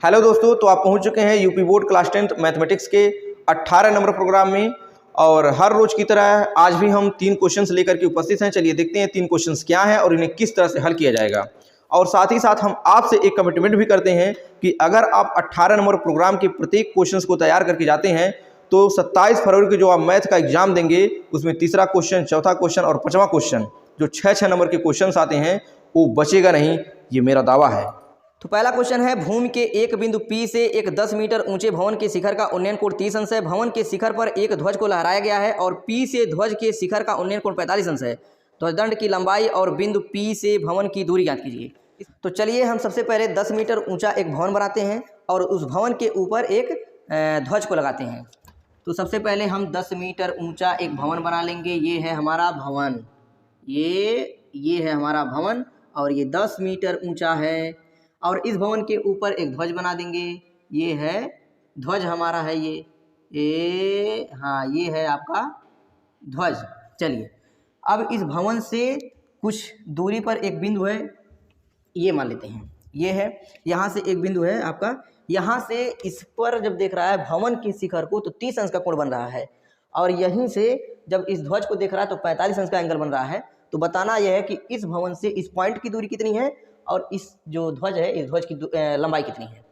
Hello दोस्तों, तो आप पहुंच चुके हैं UP board class 10th mathematics के 18 नंबर प्रोग्राम में। और हर रोज की तरह आज भी हम 3 क्वेश्चंस लेकर के उपस्थित हैं। चलिए देखते हैं 3 क्वेश्चंस क्या हैं और इन्हें किस तरह से हल किया जाएगा। और साथ ही साथ हम आपसे एक कमिटमेंट भी करते हैं कि अगर आप 18 नंबर प्रोग्राम के प्रत्येक क्वेश्चंस को तैयार करके जाते हैं तो 27 फरवरी को जो आप मैथ का एग्जाम देंगे उसमें तीसरा क्वेश्चन, चौथा क्वेश्चन और 5वां क्वेश्चन जो 6 नंबर के क्वेश्चन आते हैं वो बचेगा नहीं, ये मेरा दावा है। तो पहला क्वेश्चन है, भूमि के एक बिंदु P से एक 10 मीटर ऊंचे भवन के शिखर का उन्नयन कोण 30 अंश है। भवन के शिखर पर एक ध्वज को लहराया गया है और P से ध्वज के शिखर का उन्नयन कोण 45 अंश है। ध्वजदंड की लंबाई और बिंदु P से भवन की दूरी ज्ञात कीजिए। तो चलिए हम सबसे पहले 10 मीटर ऊंचा एक भवन बनाते हैं और उस भवन के ऊपर एक ध्वज को लगाते हैं। तो सबसे पहले हम 10 मीटर ऊंचा एक भवन बना लेंगे। ये है हमारा भवन, ये है हमारा भवन और ये 10 मीटर ऊंचा है। और इस भवन के ऊपर एक ध्वज बना देंगे। ये है ध्वज हमारा है, हाँ ये है आपका ध्वज। चलिए अब इस भवन से कुछ दूरी पर एक बिंदु है, ये मान लेते हैं। ये है, यहाँ से एक बिंदु है आपका, यहाँ से इस पर जब देख रहा है भवन के शिखर को तो 30 अंश का कोण बन रहा है। और यहीं से जब इस ध्वज को देख रहा है तो 45 अंश का एंगल बन रहा है। तो बताना यह है कि इस भवन से इस पॉइंट की दूरी कितनी है और इस जो ध्वज है इस ध्वज की लंबाई कितनी है।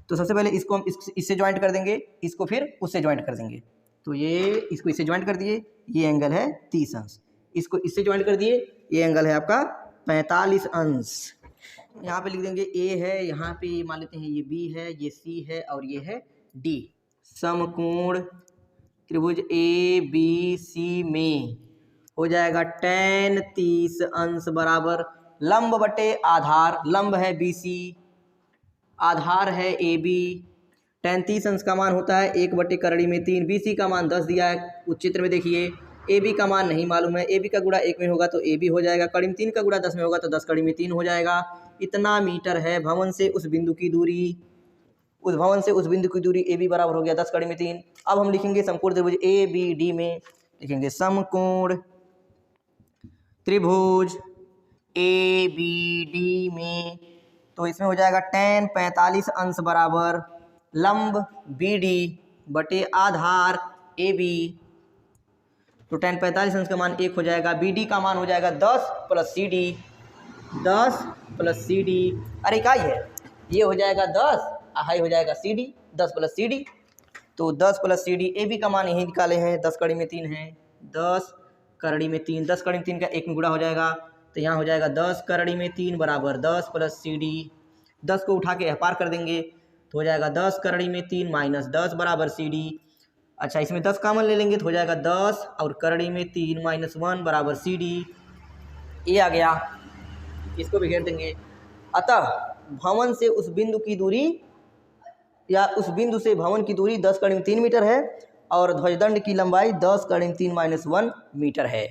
तो सबसे पहले इसको हम इससे ज्वाइंट कर देंगे, इसको फिर उससे ज्वाइंट कर देंगे। तो ये इसको इससे ज्वाइंट कर दिए, ये एंगल है 30 अंश। इसको इससे ज्वाइंट कर दिए, ये एंगल है आपका 45 अंश। यहाँ पे लिख देंगे ए है, यहाँ पे मान लेते हैं ये बी है, ये सी है और ये है डी। समकोण त्रिभुज ए बी सी में हो जाएगा tan 30 अंश बराबर लंब बटे आधार। लंब है BC, आधार है AB। tan 30 अंश का मान होता है 1 बटे करड़ी में 3। BC का मान 10 दिया है उस चित्र में, देखिए AB का मान नहीं मालूम है। AB का गुणा 1 में होगा तो AB हो जाएगा, कड़ी में 3 का गुणा 10 में होगा तो 10 कड़ी में 3 हो जाएगा। इतना मीटर है भवन से उस बिंदु की दूरी। उस भवन से उस बिंदु की दूरी AB बराबर हो गया 10 कड़ी में 3। अब हम लिखेंगे समकोण त्रिभुज ABD में लिखेंगे समकोण त्रिभुज ABD में। तो इसमें हो जाएगा tan 45 अंश बराबर लंब BD बटे आधार AB। तो tan 45 अंश का मान 1 हो जाएगा। BD का मान हो जाएगा 10 प्लस CD, 10 प्लस CD। अरे क्या है, ये हो जाएगा 10, हाई हो जाएगा CD, 10 प्लस CD। तो 10 प्लस CD, AB का मान यही निकाले हैं, 10 कड़ी में 3 है, 10 करड़ी में 3, 10 कड़ी में 3 का 1 में गुणा हो जाएगा। तो यहाँ हो जाएगा 10 करड़ी में 3 बराबर 10 प्लस CD। 10 को उठा के पार कर देंगे तो हो जाएगा 10 करड़ी में 3 माइनस 10 बराबर CD। अच्छा, इसमें 10 कॉमन ले लेंगे तो हो जाएगा 10 और करड़ी में 3 माइनस 1 बराबर CD। ये आ गया, इसको भी घेर देंगे। अतः भवन से उस बिंदु की दूरी या उस बिंदु से भवन की दूरी 10 कड़ी में 3 मीटर है और ध्वजदंड की लंबाई 10 कड़ी में 3 माइनस 1 मीटर है।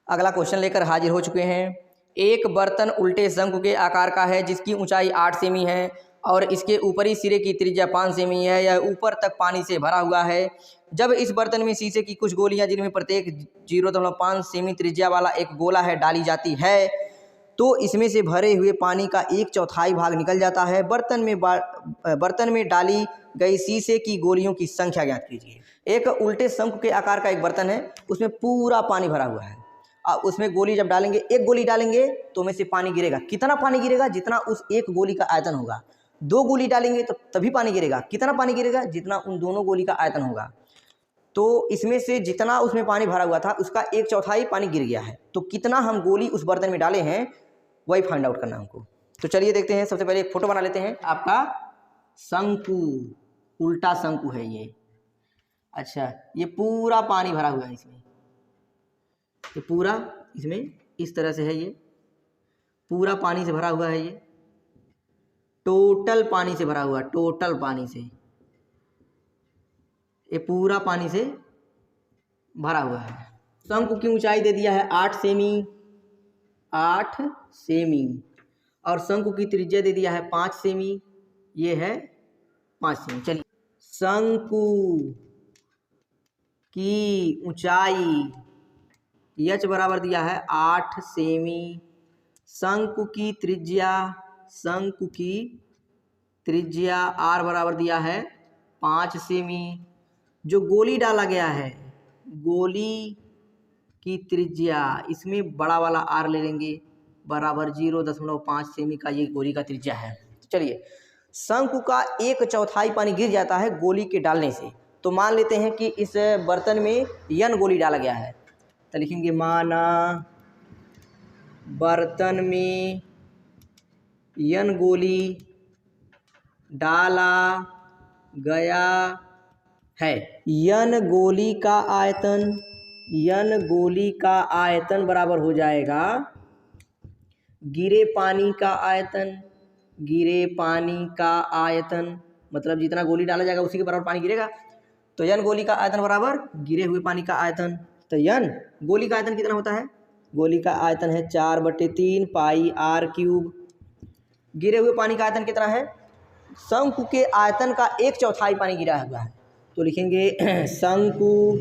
अगला क्वेश्चन लेकर हाजिर हो चुके हैं। एक बर्तन उल्टे शंकु के आकार का है जिसकी ऊंचाई 8 सेमी है और इसके ऊपरी सिरे की त्रिज्या 5 सेमी है। यह ऊपर तक पानी से भरा हुआ है। जब इस बर्तन में शीशे की कुछ गोलियां जिनमें प्रत्येक 0.5 सेमी त्रिज्या वाला एक गोला है डाली जाती है तो इसमें से भरे हुए पानी का 1/4 भाग निकल जाता है। बर्तन में डाली गई शीशे की गोलियों की संख्या ज्ञात कीजिए। एक उल्टे शंकु के आकार का एक बर्तन है, उसमें पूरा पानी भरा हुआ है। उसमें गोली जब डालेंगे, एक गोली डालेंगे तो उसमें से पानी गिरेगा। कितना पानी गिरेगा? जितना उस एक गोली का आयतन होगा। 2 गोली डालेंगे तो तभी पानी गिरेगा। कितना पानी गिरेगा? जितना उन दोनों गोली का आयतन होगा। तो इसमें से जितना उसमें पानी भरा हुआ था उसका 1/4 पानी गिर गया है। तो कितना हम गोली उस बर्तन में डाले हैं वही फाइंड आउट करना हमको। तो चलिए देखते हैं। सबसे पहले एक फोटो बना लेते हैं। आपका शंकु, उल्टा शंकु है ये। अच्छा, ये पूरा पानी भरा हुआ है इसमें, ये पूरा इसमें इस तरह से है, ये पूरा पानी से भरा हुआ है। ये टोटल पानी से भरा हुआ, टोटल पानी से, ये पूरा पानी से भरा हुआ है। शंकु की ऊंचाई दे दिया है 8 सेमी, 8 सेमी और शंकु की त्रिज्या दे दिया है 5 सेमी, ये है 5 सेमी। चलिए, शंकु की ऊंचाई h बराबर दिया है 8 सेमी, शंकु की त्रिज्या, शंकु की त्रिज्या आर बराबर दिया है 5 सेमी। जो गोली डाला गया है, गोली की त्रिज्या, इसमें बड़ा वाला आर ले लेंगे, बराबर 0.5 सेमी का ये गोली का त्रिज्या है। चलिए, शंकु का 1/4 पानी गिर जाता है गोली के डालने से। तो मान लेते हैं कि इस बर्तन में n गोली डाला गया है, तो लिखेंगे माना बर्तन में n गोली डाला गया है। n गोली का आयतन बराबर हो जाएगा गिरे पानी का आयतन, मतलब जितना गोली डाला जाएगा उसी के बराबर पानी गिरेगा। तो n गोली का आयतन बराबर गिरे हुए पानी का आयतन। तो n गोली का आयतन कितना होता है? गोली का आयतन है 4/3 पाई r क्यूब। गिरे हुए पानी का आयतन कितना है? शंकु के आयतन का 1/4 पानी गिरा हुआ है, तो लिखेंगे शंकु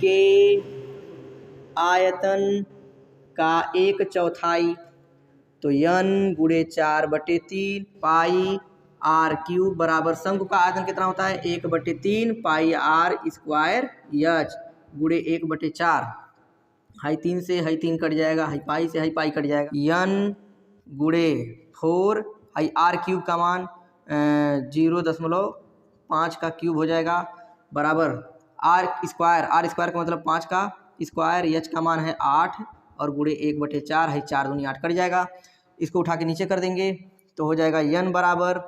के आयतन का 1/4, तो n गुणे 4/3 पाई r क्यूब बराबर शंकु का आयतन कितना होता है? 1/3 पाई r स्क्वायर h गुणे 1/4। हाई 3 से हाई 3 कट जाएगा, हाई पाई से हाई पाई कट जाएगा। n गुणे 4 हाई r क्यूब का मान 0.5 का क्यूब हो जाएगा, बराबर r स्क्वायर का मतलब 5 का स्क्वायर, h का मान है 8 और गुणे 1/4, हाई 4 दूनी 8 कट जाएगा। इसको उठा के नीचे कर देंगे तो हो जाएगा n बराबर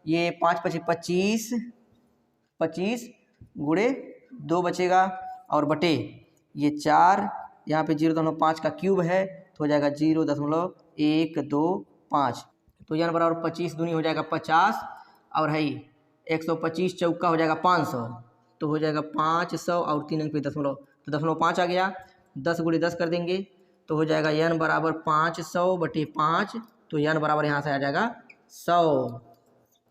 ये 5×5 = 25 गुणे 2 बचेगा और बटे ये 4, यहाँ पे 0.5 का क्यूब है तो हो जाएगा 0.125। तो n बराबर 25 दूनी हो जाएगा 50 और है 125 चौका हो जाएगा 500, तो हो जाएगा 500 और 3 अंक पे दशमलव, तो 0.5 आ गया। 10 गुणे 10 कर देंगे तो हो जाएगा n बराबर 500/5, तो n बराबर यहाँ से आ जाएगा 100,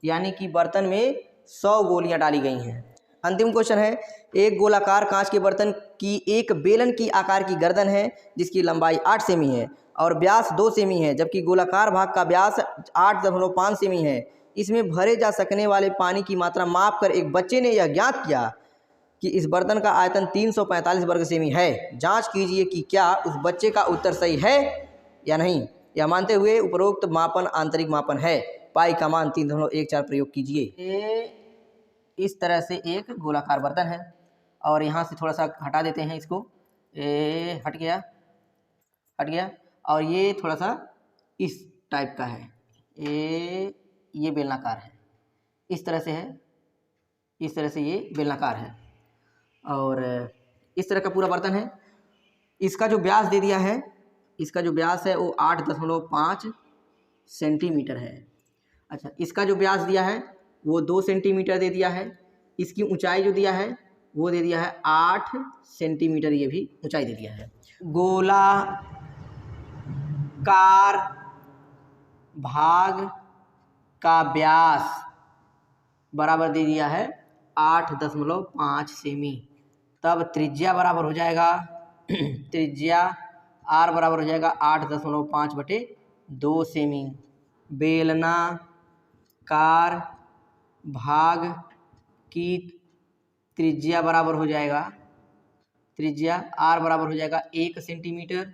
यानी कि बर्तन में 100 गोलियां डाली गई हैं। अंतिम क्वेश्चन है, एक गोलाकार कांच के बर्तन की एक बेलन की आकार की गर्दन है जिसकी लंबाई 8 सेमी है और व्यास 2 सेमी है, जबकि गोलाकार भाग का व्यास 8.5 सेमी है। इसमें भरे जा सकने वाले पानी की मात्रा माप कर एक बच्चे ने यह ज्ञात किया कि इस बर्तन का आयतन 345 वर्ग सेमी है। जांच कीजिए कि क्या उस बच्चे का उत्तर सही है या नहीं। यह मानते हुए उपरोक्त मापन आंतरिक मापन है। पाई का मान 3.14 प्रयोग कीजिए। इस तरह से एक गोलाकार बर्तन है और यहाँ से थोड़ा सा हटा देते हैं इसको, हट गया और ये थोड़ा सा इस टाइप का है, ये बेलनाकार है, इस तरह से है, इस तरह से ये बेलनाकार है और इस तरह का पूरा बर्तन है। इसका जो व्यास दे दिया है, इसका जो व्यास है वो 8.5 सेंटीमीटर है। अच्छा, इसका जो व्यास दिया है वो 2 सेंटीमीटर दे दिया है। इसकी ऊंचाई जो दिया है वो दे दिया है 8 सेंटीमीटर, ये भी ऊंचाई दे दिया है। गोलाकार भाग का व्यास बराबर दे दिया है 8.5 सेमी। तब त्रिज्या बराबर हो जाएगा त्रिज्या r बराबर हो जाएगा 8.5/2 सेमी। बेलनाकार भाग की त्रिज्या बराबर हो जाएगा, त्रिज्या r बराबर हो जाएगा 1 सेंटीमीटर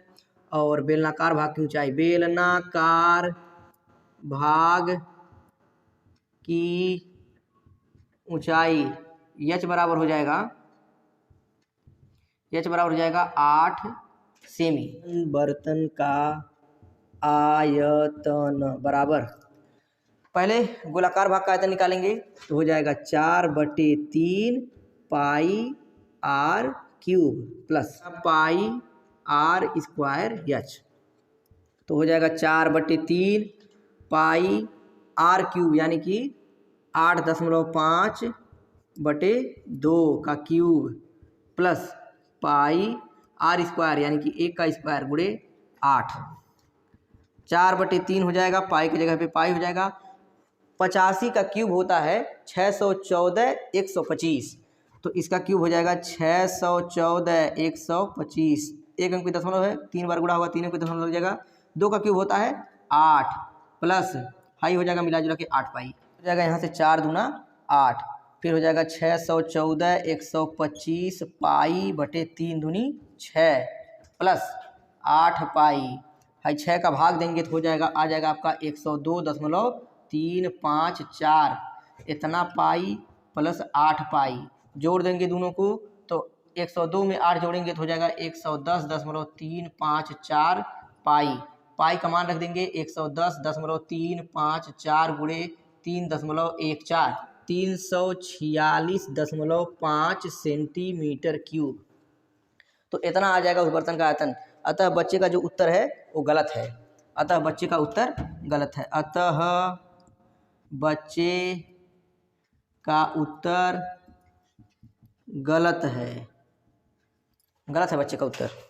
और बेलनाकार भाग की ऊंचाई, बेलनाकार भाग की ऊंचाई h बराबर हो जाएगा 8 सेमी। बर्तन का आयतन बराबर, पहले गोलाकार भाग का आयतन निकालेंगे तो हो जाएगा 4/3 पाई r cube plus pi r square h, तो हो जाएगा 4/3 पाई r क्यूब यानी कि 8.5/2 का cube plus pi r square यानी कि 1 का स्क्वायर गुणे 8। 4/3 हो जाएगा, पाई की जगह पे पाई हो जाएगा। 85 का क्यूब होता है 614/125, तो इसका क्यूब हो जाएगा 614/125। 1 अंक पे दशमलव है, 3 बार गुणा होगा, 3 अंक पे दशमलव लग जाएगा। 2 का क्यूब होता है 8 प्लस हाई हो जाएगा मिला जुला के 8 पाई, हो जाएगा यहाँ से 4 दूना 8, फिर हो जाएगा 614 125 पाई बटे 3 दूनी 6 प्लस 8 पाई, हाई 6 का भाग देंगे तो हो जाएगा, आ जाएगा आपका 102.354, इतना पाई प्लस 8 पाई, जोड़ देंगे दोनों को तो 102 में 8 जोड़ेंगे तो हो जाएगा 110.354 पाई, पाई का मान रख देंगे 110.354 गुणे 3.14, 346.5 सेंटीमीटर क्यूब, तो इतना आ जाएगा उस बर्तन का आयतन। अतः बच्चे का जो उत्तर है वो गलत है, अतः बच्चे का उत्तर गलत है, अतः बच्चे का उत्तर गलत है, गलत है बच्चे का उत्तर।